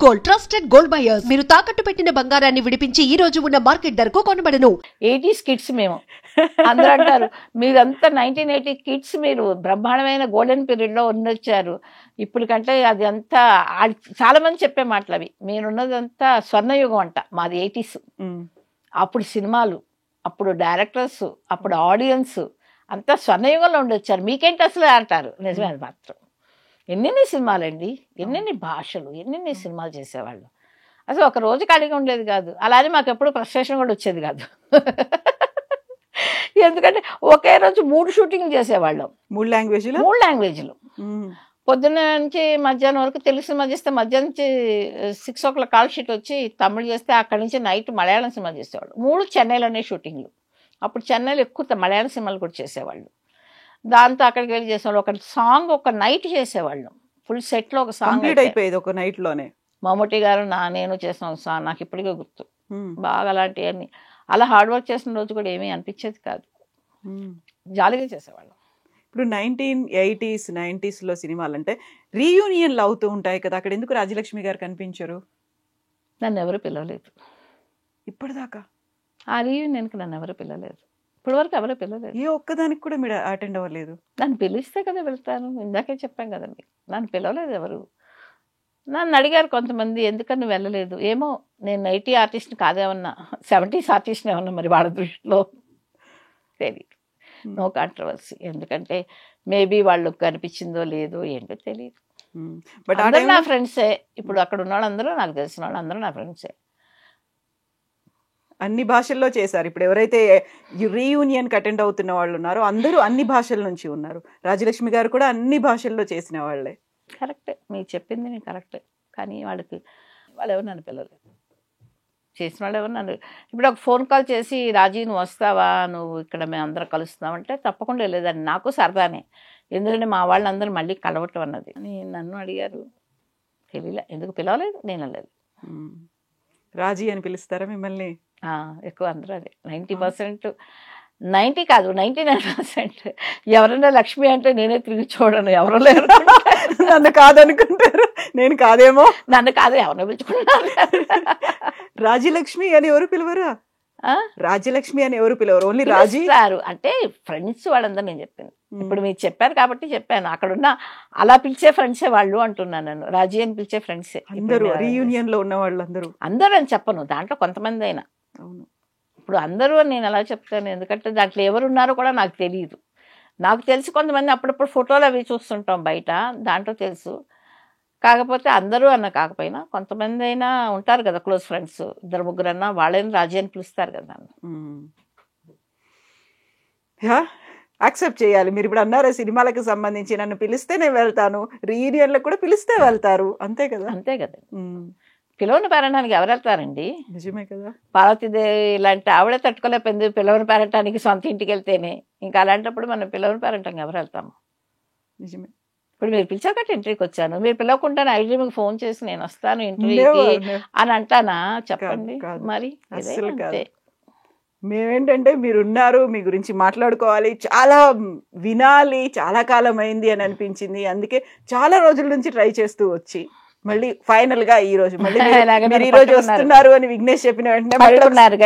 Gold, trusted gold buyers. మీరు తాకట్టు పెట్టిన బంగారాన్ని విడిపించి ఈ రోజు ఉన్న మార్కెట్ ధరకు కొనబడను. 80s కిడ్స్ మేము. అందరూ అంటారు మీరంతా 1980 కిడ్స్, మీరు బ్రహ్మాండమైన గోల్డెన్ పీరియడ్లో ఉండొచ్చారు. ఇప్పుడు కంటే అది అంతా చాలా మంది చెప్పే మాటలు అవి. మీరున్నదంతా స్వర్ణయుగం అంట మాది 80s. అప్పుడు సినిమాలు, అప్పుడు డైరెక్టర్స్, అప్పుడు ఆడియన్స్ అంతా స్వర్ణయుగంలో ఉండొచ్చారు. మీకేంటి అసలు అంటారు. నిజమే అది మాత్రం. ఎన్నెన్ని సినిమాలండి, ఎన్నెన్ని భాషలు, ఎన్నెన్ని సినిమాలు చేసేవాళ్ళు. అసలు ఒక రోజు ఖాళీగా ఉండేది కాదు. అలానే మాకు ఎప్పుడు ఫ్రస్ట్రేషన్ కూడా వచ్చేది కాదు. ఎందుకంటే ఒకే రోజు 3 షూటింగ్ చేసేవాళ్ళం. 3 లాంగ్వేజ్లు. పొద్దున్న నుంచి మధ్యాహ్నం వరకు తెలుగు సినిమా చేస్తే మధ్యాహ్నం నుంచి 6 o'clock కాల్ షీట్ వచ్చి తమిళ్ చేస్తే అక్కడి నుంచి నైట్ మలయాళం సినిమా చేసేవాళ్ళు. 3 చెన్నైలోనే షూటింగ్లు. అప్పుడు చెన్నైలో ఎక్కువ మలయాళం సినిమాలు కూడా చేసేవాళ్ళు. దాంతో అక్కడికి వెళ్ళి చేసేవాళ్ళు. ఒక సాంగ్ ఒక నైట్ చేసేవాళ్ళం. ఫుల్ సెట్లో ఒక సాంగ్ అయిపోయేది ఒక నైట్లోనే. మమ్మూటి గారు నేను చేసిన ఒక సాంగ్ నాకు ఇప్పటికే గుర్తు. బాగా అలాంటివన్నీ అలా హార్డ్ వర్క్ చేసిన రోజు కూడా ఏమీ అనిపించేది కాదు. జాలీగా చేసేవాళ్ళం. ఇప్పుడు 1980s 90sలో సినిమాలు అంటే రీయూనియన్లు అవుతూ ఉంటాయి కదా, అక్కడ ఎందుకు రాజలక్ష్మి గారు కనిపించరు? నన్ను ఎవరు పిలవలేదు ఇప్పటిదాకా. ఆ రీయూనియన్కి నన్ను ఎవరు పిలవలేదు. ఇప్పటి వరకు ఎవరు పిలవలేదు. ఏ ఒక్కదానికి కూడా మీరు అటెండ్ అవ్వలేదు? నన్ను పిలిస్తే కదా వెళ్తాను. ఇందాకే చెప్పాను కదా మీకు, నన్ను పిలవలేదు ఎవరు. నన్ను అడిగారు కొంతమంది ఎందుకని వెళ్ళలేదు. ఏమో నేను 80 ఆర్టిస్ట్ని కాదేమన్నా, 70s ఆర్టిస్ట్ని ఏమన్నా మరి వాళ్ళ దృష్టిలో తెలియదు. No controversy. ఎందుకంటే మేబీ వాళ్ళు కనిపించిందో లేదో ఏంటో తెలియదు. బట్ అందరూ నా ఫ్రెండ్సే. ఇప్పుడు అక్కడ ఉన్న వాళ్ళందరూ నాకు తెలిసిన వాళ్ళు అందరూ నా ఫ్రెండ్సే. అన్ని భాషల్లో చేశారు. ఇప్పుడు ఎవరైతే రీయూనియన్కి అటెండ్ అవుతున్న వాళ్ళు ఉన్నారో అందరూ అన్ని భాషల నుంచి ఉన్నారు. రాజలక్ష్మి గారు కూడా అన్ని భాషల్లో చేసిన వాళ్ళే. కరెక్టే, మీరు చెప్పింది నేను కరెక్టే. కానీ వాళ్ళు ఎవరు నన్ను పిలవలేదు. చేసిన వాళ్ళు ఎవరు నన్ను. ఇప్పుడు ఒక ఫోన్ కాల్ చేసి రాజీ నువ్వు వస్తావా, నువ్వు ఇక్కడ మేము అందరం కలుస్తామంటే తప్పకుండా వెళ్ళేదాన్ని. నాకు సరదానే. ఎందుకంటే మా వాళ్ళందరూ మళ్ళీ కలవటం అన్నది అని నన్ను అడిగారు. తెలియలే ఎందుకు పిలవలేదు, నేను వెళ్ళలేదు. రాజీ అని పిలుస్తారా మిమ్మల్ని? ఎక్కువ అందరూ అదే. 90%, 90 కాదు 99%. ఎవరైనా లక్ష్మి అంటే నేనే తిరిగి చూడను. ఎవరు లేరు. నన్ను కాదనుకుంటారు. నేను కాదేమో. నన్ను కాదు ఎవరినో పిలుచుకుంటారు. రాజలక్ష్మి అని ఎవరు పిలవరా? రాజలక్ష్మి అని ఎవరు పిలవరు, ఓన్లీ రాజీ రారు. అంటే ఫ్రెండ్స్ వాళ్ళందరూ నేను చెప్పింది. ఇప్పుడు మీరు చెప్పారు కాబట్టి చెప్పాను. అక్కడున్న అలా పిలిచే ఫ్రెండ్సే వాళ్ళు అంటున్నాను. నన్ను రాజీ అని పిలిచే ఫ్రెండ్సే అందరూ. రీయూనియన్ లో ఉన్న వాళ్ళు అందరూ అని చెప్పను, దాంట్లో కొంతమంది అయినా. అవును. ఇప్పుడు అందరూ అని నేను అలా చెప్తాను. ఎందుకంటే దాంట్లో ఎవరున్నారో కూడా నాకు తెలియదు. నాకు తెలిసి కొంతమంది అప్పుడప్పుడు ఫోటోలు అవి చూస్తుంటాం బయట, దాంట్లో తెలుసు. కాకపోతే అందరూ అన్న కాకపోయినా కొంతమంది అయినా ఉంటారు కదా క్లోజ్ ఫ్రెండ్స్, 2-3 అన్నా వాళ్ళని రాజీ అని పిలుస్తారు కదా నన్ను. యాక్సెప్ట్ చేయాలి. మీరు ఇప్పుడు అన్నారా సినిమాలకు సంబంధించి నన్ను పిలిస్తే నేను వెళ్తాను, రీయూనియన్లకు కూడా పిలిస్తే వెళ్తారు, అంతే కదా? అంతే కదా. పిలవని పేరంటానికి ఎవరు వెళ్తారండి? నిజమే కదా. పార్వతీదేవి ఇలాంటి ఆవిడే తట్టుకోలేకపోయింది పిలవని పేరంటానికి సొంత ఇంటికి వెళ్తేనే. ఇంకా అలాంటప్పుడు మనం పిలవని పేరంటానికి ఎవరు వెళ్తాము? నిజమే. ఇప్పుడు మీరు పిలిచారు కాబట్టి ఇంటర్వ్యూకి వచ్చాను. మీరు పిలవకుండానే ఐడి మీకు ఫోన్ చేసి నేను వస్తాను ఇంటర్వ్యూకి అని అంటానా? చెప్పండి మరి. అంతే. మేమేంటంటే మీరున్నారు, మీ గురించి మాట్లాడుకోవాలి, చాలా వినాలి, చాలా కాలం అయింది అని అనిపించింది. అందుకే చాలా రోజుల నుంచి ట్రై చేస్తూ వచ్చి మళ్ళీ ఫైనల్ గా ఈ రోజు మళ్ళీ ఈ రోజు వస్తున్నారు అని విఘ్నేష్ చెప్పిన వెంటనే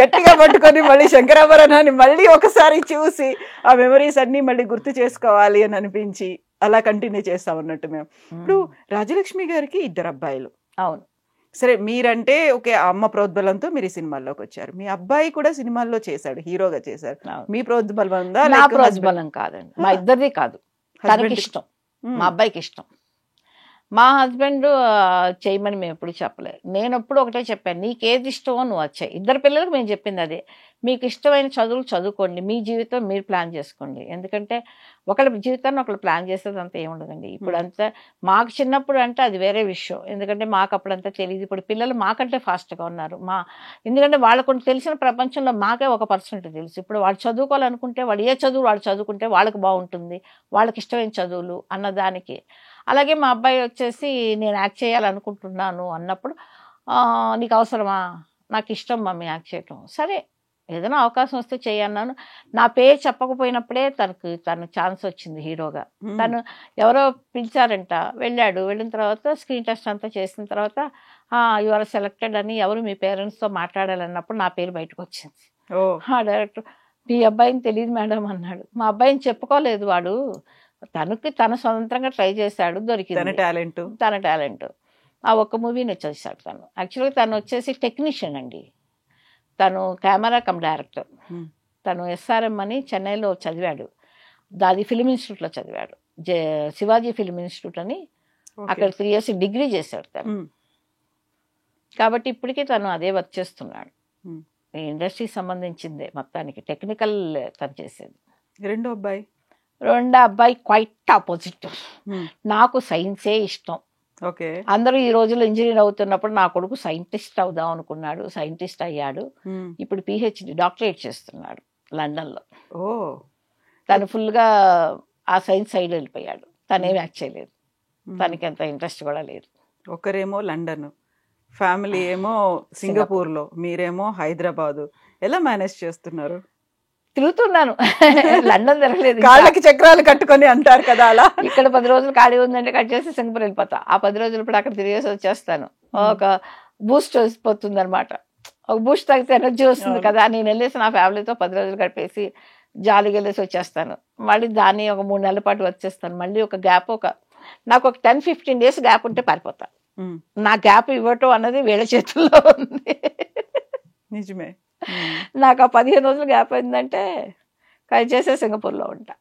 గట్టిగా పట్టుకొని మళ్ళీ శంకరాభరణాన్ని మళ్ళీ ఒకసారి చూసి ఆ మెమరీస్ అన్ని మళ్ళీ గుర్తు చేసుకోవాలి అని అనిపించి అలా కంటిన్యూ చేస్తాం అన్నట్టు. మేము ఇప్పుడు రాజలక్ష్మి గారికి 2 అబ్బాయిలు. అవును. సరే, మీరంటే ఓకే, అమ్మ ప్రోద్బలంతో మీరు ఈ సినిమాల్లోకి వచ్చారు. మీ అబ్బాయి కూడా సినిమాల్లో చేశాడు, హీరోగా చేశారు. మీ ప్రోద్బలం ఉందా? నా ప్రోద్బలం కాదండి, మా ఇద్దరిది కాదు. తనకి ఇష్టం, మా అబ్బాయికి ఇష్టం. మా హస్బెండ్ చేయమని మేము ఎప్పుడు చెప్పలేదు. నేను ఎప్పుడు ఒకటే చెప్పాను, నీకేది ఇష్టమో నువ్వు వచ్చాయి. 2 పిల్లలకు మేము చెప్పింది అదే. మీకు ఇష్టమైన చదువులు చదువుకోండి, మీ జీవితం మీరు ప్లాన్ చేసుకోండి. ఎందుకంటే ఒకళ్ళ జీవితాన్ని ఒకళ్ళు ప్లాన్ చేసేది అంతా ఏముండదండి. ఇప్పుడు అంతా మాకు చిన్నప్పుడు అంటే అది వేరే విషయం. ఎందుకంటే మాకు అప్పుడంతా తెలియదు. ఇప్పుడు పిల్లలు మాకంటే ఫాస్ట్గా ఉన్నారు. ఎందుకంటే వాళ్ళకు తెలిసిన ప్రపంచంలో మాకే 1% తెలుసు. ఇప్పుడు వాళ్ళు చదువుకోవాలనుకుంటే వాళ్ళు ఏ చదువు వాళ్ళు చదువుకుంటే వాళ్ళకి బాగుంటుంది, వాళ్ళకి ఇష్టమైన చదువులు అన్నదానికి. అలాగే మా అబ్బాయి వచ్చేసి నేను యాక్ట్ చేయాలనుకుంటున్నాను అన్నప్పుడు నీకు అవసరమా? నాకు ఇష్టం మమ్మీ యాక్ట్ చేయటం. సరే ఏదైనా అవకాశం వస్తే చేయన్నాను. నా పేరు చెప్పకపోయినప్పుడే తను ఛాన్స్ వచ్చింది హీరోగా. తను ఎవరో పిలిచారంట, వెళ్ళాడు. వెళ్ళిన తర్వాత స్క్రీన్ టెస్ట్ అంతా చేసిన తర్వాత యు ఆర్ సెలెక్టెడ్ అని ఎవరు మీ పేరెంట్స్తో మాట్లాడాలన్నప్పుడు నా పేరు బయటకు వచ్చింది. డైరెక్టర్ మీ అబ్బాయిని తెలియదు మేడం అన్నాడు. మా అబ్బాయిని చెప్పుకోలేదు వాడు, తను స్వతంత్రంగా ట్రై చేశాడు, దొరికింది తన టాలెంట్. ఆ ఒక్క మూవీని వచ్చేసాడు తను. యాక్చువల్గా తను వచ్చేసి టెక్నీషియన్ అండి. తను కెమెరా కమ్ డైరెక్టర్. తను ఎస్ఆర్ఎం అని చెన్నైలో చదివాడు, దాది ఫిల్మ్ ఇన్స్టిట్యూట్లో చదివాడు, శివాజీ ఫిల్మ్ ఇన్స్టిట్యూట్ అని. అక్కడ 3 years డిగ్రీ చేశాడు తను. కాబట్టి ఇప్పటికీ తను అదే వర్క్ చేస్తున్నాడు. ఇండస్ట్రీకి సంబంధించిందే మొత్తానికి, టెక్నికల్ తను చేసేది. రెండో అబ్బాయి క్వైట్ ఆపోజిట్. నాకు సైన్సే ఇష్టం. అందరూ ఈ రోజుల్లో ఇంజనీర్ అవుతున్నప్పుడు నా కొడుకు సైంటిస్ట్ అవుదాం అనుకున్నాడు, సైంటిస్ట్ అయ్యాడు. ఇప్పుడు PhD డాక్టరేట్ చేస్తున్నాడు లండన్లో. తను ఫుల్గా ఆ సైన్స్ సైడ్ వెళ్ళిపోయాడు. తనేం యాక్ట్ చేయలేదు, తనకి అంత ఇంట్రెస్ట్ కూడా లేదు. ఒకరేమో లండన్, ఫ్యామిలీ ఏమో సింగపూర్లో, మీరేమో హైదరాబాదు. ఎలా మేనేజ్ చేస్తున్నారు? తిరుగుతున్నాను. లండన్ తిరగలేదు, కాళ్ళకి చక్రాలు కట్టుకొని అంటారు కదా అలా. ఇక్కడ 10 రోజులు ఖాళీ ఉందంటే కట్ చేసి సింగపూర్ వెళ్ళిపోతా. ఆ 10 రోజులు ఇప్పుడు అక్కడ తిరిగేసి వచ్చేస్తాను. ఒక బూస్ట్ వస్తుంది అనమాట. ఒక బూస్ట్ తాగితే ఎనర్జీ వస్తుంది కదా. నేను వెళ్ళేసి నా ఫ్యామిలీతో 10 రోజులు గడిపేసి జాలీగా వెళ్ళేసి వచ్చేస్తాను. మళ్ళీ దాన్ని ఒక 3 నెలల పాటు వచ్చేస్తాను. మళ్ళీ ఒక గ్యాప్, నాకు ఒక 10-15 days గ్యాప్ ఉంటే పారిపోతా. నా గ్యాప్ ఇవ్వటం అన్నది వీళ్ళ చేతుల్లో ఉంది. నిజమే. నాకు ఆ 15 రోజులు గ్యాప్ అయిందంటే కట్ చేసే సింగపూర్లో ఉంటా.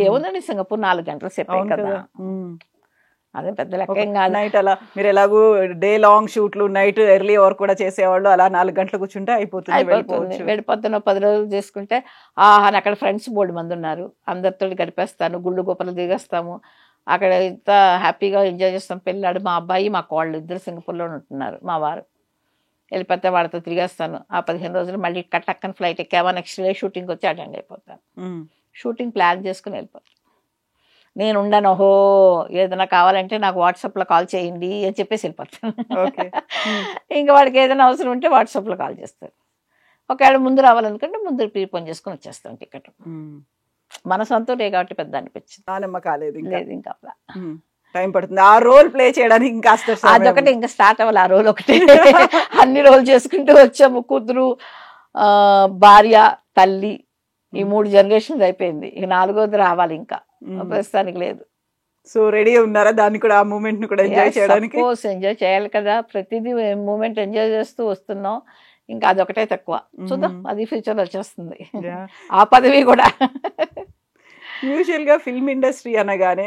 ఏముందండి సింగపూర్ 4 గంటల సేపు కదా, అదే పెద్ద లెక్క కాదు. నైట్ అలా మీరు ఎలాగూ డే లాంగ్ షూట్లు, నైట్ ఎర్లీ అవర్ కూడా చేసేవాళ్ళు, అలా 4 గంటలు కూర్చుంటే అయిపోతుంది. వెళ్ళిపోతున్న 10 రోజులు చేసుకుంటే అక్కడ ఫ్రెండ్స్ బోర్డు మంది ఉన్నారు, అందరితో గడిపేస్తాను. గుళ్ళు గోపలు దిగేస్తాము, అక్కడ ఇంత హ్యాపీగా ఎంజాయ్ చేస్తాం. పెళ్ళాడు మా అబ్బాయి మా కోళ్ళు ఇద్దరు సింగపూర్లో ఉంటున్నారు. మా వారు వెళ్ళిపోతే వాడితో తిరిగేస్తాను. ఆ 15 రోజులు మళ్ళీ టక్కన ఫ్లైట్ ఎక్కామా నెక్స్ట్ డే షూటింగ్కి వచ్చి అటెండ్ అయిపోతాను. షూటింగ్ ప్లాన్ చేసుకుని వెళ్ళిపోతాను. నేను ఉండను, ఓహో ఏదైనా కావాలంటే నాకు వాట్సాప్లో కాల్ చేయండి అని చెప్పేసి వెళ్ళిపోతాను. ఇంకా వాడికి ఏదైనా అవసరం ఉంటే వాట్సాప్లో కాల్ చేస్తాను. ఒకవేళ ముందు రావాలనుకుంటే ముందు ప్రీపోన్ చేసుకుని వచ్చేస్తాను టికెట్. మన సొంతూరే కాబట్టి పెద్ద అనిపించింది. కాలేదు లేదు ఇంకా టైం పడుతుంది ఆ రోల్ ప్లే చేయడానికి. ఇంకా అదొకటి ఇంకా స్టార్ట్ అవ్వాలి. ఆ రోల్ ఒకటి అన్ని రోల్ చేసుకుంటూ వచ్చాము. కూతురు, భార్య, తల్లి, ఈ 3 generations అయిపోయింది. ఇక 4వది రావాలి, ఇంకా ప్రస్తుతానికి లేదు. సో రెడీ ఉన్నారా దాన్ని కూడా, ఆ మూమెంట్ ని కూడా ఎంజాయ్ చేయడానికి? ఎంజాయ్ చేయాలి కదా, ప్రతిదీ మూమెంట్ ఎంజాయ్ చేస్తూ వస్తున్నాం. ఇంకా అదొకటే తక్కువ. చూద్దాం, అది ఫ్యూచర్ వచ్చేస్తుంది ఆ పదవి కూడా. యూజువల్ గా ఫిల్మ్ ఇండస్ట్రీ అనగానే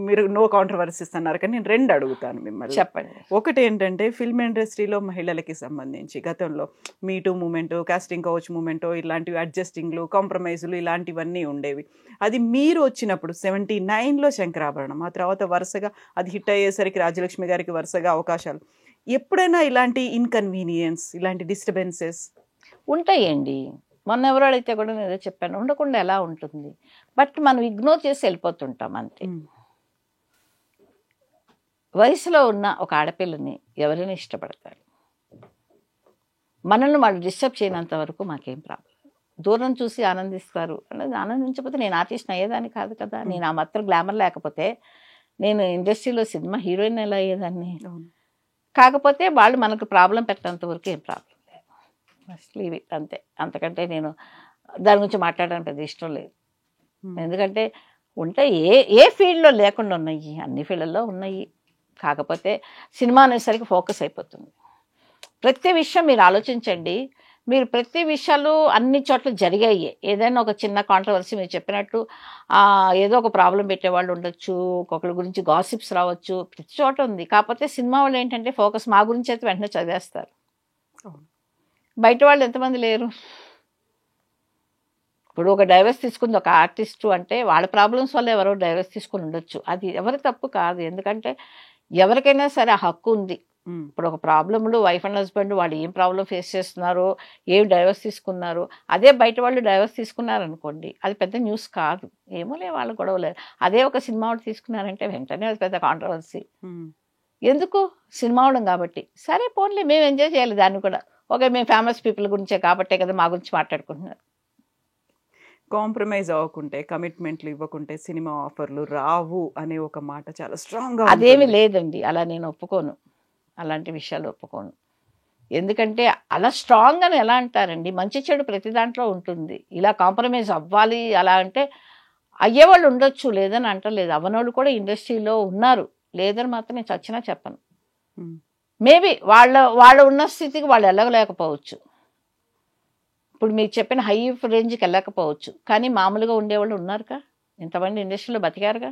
మీరు నో కాంట్రవర్సీస్ అన్నారు, కానీ నేను 2 అడుగుతాను మిమ్మల్ని. చెప్పండి. ఒకటి ఏంటంటే ఫిల్మ్ ఇండస్ట్రీలో మహిళలకి సంబంధించి గతంలో మీటూ మూమెంట్, కాస్టింగ్ కౌచ్ మూమెంట్, ఇలాంటివి అడ్జస్టింగ్లు, కాంప్రమైజులు ఇలాంటివన్నీ ఉండేవి. అది మీరు వచ్చినప్పుడు 79లో శంకరాభరణం, ఆ తర్వాత వరుసగా అది హిట్ అయ్యేసరికి రాజలక్ష్మి గారికి వరుసగా అవకాశాలు. ఎప్పుడైనా ఇలాంటి ఇన్కన్వీనియన్స్, ఇలాంటి డిస్టర్బెన్సెస్ ఉంటాయండి. మొన్న ఎవరో అడిగితే కూడా నేను ఏదో చెప్పాను, ఉండకుండా ఎలా ఉంటుంది. బట్ మనం ఇగ్నోర్ చేసి వెళ్ళిపోతుంటాం అంతే. వయసులో ఉన్న ఒక ఆడపిల్లని ఎవరైనా ఇష్టపడతారు. మనల్ని వాళ్ళు డిస్టర్బ్ చేయనంత వరకు మాకేం ప్రాబ్లం. దూరం చూసి ఆనందిస్తారు అనేది. ఆనందించకపోతే నేను ఆర్టిస్ట్ అయ్యేదాన్ని కాదు కదా. నేను ఆ మాత్రం గ్లామర్ లేకపోతే నేను ఇండస్ట్రీలో సినిమా హీరోయిన్ ఎలా అయ్యేదాన్ని? కాకపోతే వాళ్ళు మనకు ప్రాబ్లం పెట్టేంత వరకు ఏం ప్రాబ్లం లేదు. మస్ట్ లీవ్ ఇట్ అంతే. అంతకంటే నేను దాని గురించి మాట్లాడడానికి పెద్ద ఇష్టం లేదు. ఎందుకంటే ఉంటే ఏ ఫీల్డ్లో లేకుండా ఉన్నాయి, అన్ని ఫీల్డ్లో ఉన్నాయి. కాకపోతే సినిమా అనేసరికి ఫోకస్ అయిపోతుంది. ప్రతి విషయం మీరు ఆలోచించండి. మీరు ప్రతి విషయాలు అన్ని చోట్ల జరిగాయి. ఏదైనా ఒక చిన్న కాంట్రవర్సీ మీరు చెప్పినట్టు ఏదో ఒక ప్రాబ్లం పెట్టేవాళ్ళు ఉండొచ్చు, ఒక్కొక్కరి గురించి గాసిప్స్ రావచ్చు, ప్రతి చోట ఉంది. కాకపోతే సినిమా వాళ్ళు ఏంటంటే ఫోకస్ మా గురించి అయితే వెంటనే చదివేస్తారు. బయట వాళ్ళు ఎంతమంది లేరు. ఇప్పుడు ఒక డైవర్స్ తీసుకుంది ఒక ఆర్టిస్టు అంటే వాళ్ళ ప్రాబ్లమ్స్ వల్ల ఎవరో డైవర్స్ తీసుకుని ఉండొచ్చు. అది ఎవరి తప్పు కాదు. ఎందుకంటే ఎవరికైనా సరే ఆ హక్కు ఉంది. ఇప్పుడు ఒక ప్రాబ్లంలో వైఫ్ అండ్ హస్బెండ్ వాళ్ళు ఏం ప్రాబ్లం ఫేస్ చేస్తున్నారో, ఏం డైవర్స్ తీసుకున్నారో, అదే బయట వాళ్ళు డైవర్స్ తీసుకున్నారనుకోండి, అది పెద్ద న్యూస్ కాదు. ఏమోలే వాళ్ళు గొడవలేదు. అదే ఒక సినిమా వాడు తీసుకున్నారంటే వెంటనే అది పెద్ద కాంట్రవర్సీ. ఎందుకు? సినిమా అవడం కాబట్టి. సరే పోన్లే, మేము ఎంజాయ్ చేయాలి దాన్ని కూడా. ఓకే మేము ఫేమస్ పీపుల్ గురించే కాబట్టే కదా మా గురించి మాట్లాడుకుంటున్నారు. కాంప్రమైజ్ అవ్వకుంటే, కమిట్మెంట్లు ఇవ్వకుంటే సినిమా ఆఫర్లు రావు అనే ఒక మాట చాలా స్ట్రాంగ్ గా అదేమి ఉంటుంది. లేదండి, అలా నేను ఒప్పుకోను, అలాంటి విషయాలు ఒప్పుకోను. ఎందుకంటే అలా స్ట్రాంగ్ అని ఎలా అంటారండి, మంచి చెడు ప్రతి దాంట్లో ఉంటుంది. ఇలా కాంప్రమైజ్ అవ్వాలి అలా అంటే అయ్యేవాళ్ళు ఉండొచ్చు, లేదని అంటలేదు. అవ్వనోళ్ళు కూడా ఇండస్ట్రీలో ఉన్నారు, లేదని మాత్రం నేను చచ్చినా చెప్పను. ఉమ్. మేబీ వాళ్ళ ఉన్న స్థితికి వాళ్ళు వెళ్ళలేకపోవచ్చు, ఇప్పుడు మీకు చెప్పిన హై రేంజ్కి వెళ్ళకపోవచ్చు, కానీ మామూలుగా ఉండేవాళ్ళు ఉన్నారుగా, ఇంతమంది ఇండస్ట్రీలో బతికారుగా.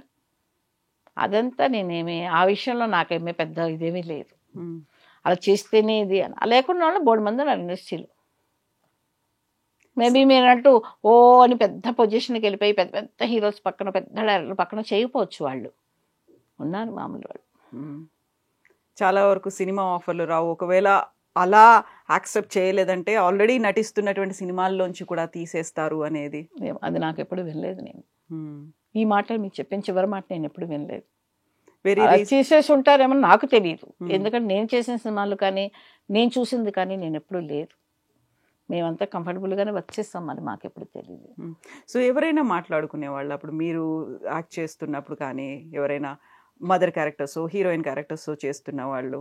అదంతా నేనేమి ఆ విషయంలో నాకేమీ పెద్ద ఇదేమీ లేదు. ఉమ్. అలా చేస్తేనే ఇది అని అలా లేకుండా వాళ్ళు బోడు మంది ఉన్నారు ఇండస్ట్రీలో. మేబీ మీరు అంటూ ఓ అని పెద్ద పొజిషన్కి వెళ్ళిపోయి పెద్ద పెద్ద హీరోస్ పక్కన, పెద్ద డైరెక్టర్ పక్కన చేయకపోవచ్చు, వాళ్ళు ఉన్నారు మామూలు వాళ్ళు. ఉమ్. చాలా వరకు సినిమా ఆఫర్లు రావు. ఒకవేళ అలా యాక్సెప్ట్ చేయలేదంటే ఆల్రెడీ నటిస్తున్నటువంటి సినిమాల్లోంచి కూడా తీసేస్తారు అనేది. అది నాకు ఎప్పుడు వినలేదు. నేను ఈ మాట మీకు చెప్పిన చివరి మాట నేను ఎప్పుడు వినలేదు. వెరీ తీసేసి ఉంటారేమో నాకు తెలియదు, ఎందుకంటే నేను చేసిన సినిమాలు కానీ నేను చూసింది కానీ నేను ఎప్పుడు లేదు. మేమంతా కంఫర్టబుల్గానే వచ్చేస్తాం, మరి మాకు ఎప్పుడు తెలియదు. సో ఎవరైనా మాట్లాడుకునే వాళ్ళు అప్పుడు మీరు యాక్ట్ చేస్తున్నప్పుడు కానీ, ఎవరైనా మదర్ క్యారెక్టర్స్, హీరోయిన్ క్యారెక్టర్స్ చేస్తున్న వాళ్ళు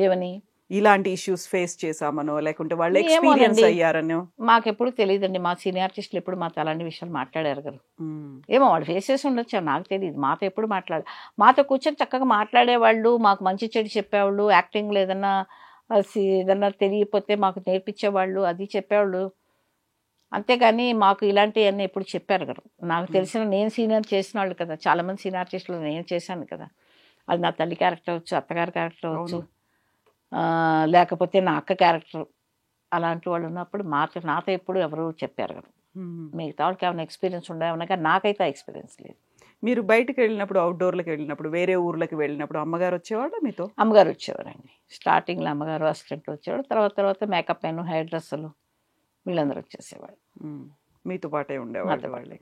ఏమని ఇలాంటి ఇష్యూస్ ఫేస్ చేసామనో, లేకుంటే వాళ్ళు ఏమోనండి. ఎక్స్పీరియన్స్ అయ్యారనో? మాకెప్పుడు తెలియదండి, మా సీనియర్ ఆర్టిస్టులు ఎప్పుడు మాతో అలాంటి విషయాలు మాట్లాడారు కదా. ఏమో వాళ్ళు ఫేస్ చేసి ఉండొచ్చు, నాకు తెలియదు. మాతో ఎప్పుడు మాతో కూర్చొని చక్కగా మాట్లాడేవాళ్ళు, మాకు మంచి చెడు చెప్పేవాళ్ళు, యాక్టింగ్లో ఏదన్నా తెలియకపోతే మాకు నేర్పించేవాళ్ళు, అది చెప్పేవాళ్ళు. అంతేగాని మాకు ఇలాంటివన్నీ ఎప్పుడు చెప్పారు కదా. నాకు తెలిసిన నేను సీనియర్ చేసిన వాళ్ళు కదా, చాలామంది సీనియర్ ఆర్టిస్టులు నేను చేశాను కదా. అది నా తల్లి క్యారెక్టర్ అవచ్చు, అత్తగారి క్యారెక్టర్ అవచ్చు, లేకపోతే నా అక్క క్యారెక్టర్, అలాంటి వాళ్ళు ఉన్నప్పుడు నాతో ఎప్పుడు ఎవరు చెప్పారు కదా. మిగతా వాళ్ళకి ఏమైనా ఎక్స్పీరియన్స్ ఉండేమన్నా కానీ నాకైతే ఎక్స్పీరియన్స్ లేదు. మీరు బయటకు వెళ్ళినప్పుడు, అవుట్డోర్లకు వెళ్ళినప్పుడు, వేరే ఊర్లకు వెళ్ళినప్పుడు అమ్మగారు వచ్చేవాళ్ళ మీతో? అమ్మగారు వచ్చేవారండి. స్టార్టింగ్లో అమ్మగారు అసిస్టెంట్ వచ్చేవాడు, తర్వాత మేకప్ మెన్, హెయిర్ డ్రెస్సులు వీళ్ళందరూ వచ్చేసేవాళ్ళు, మీతో పాటే ఉండేవాళ్ళు వాళ్ళే.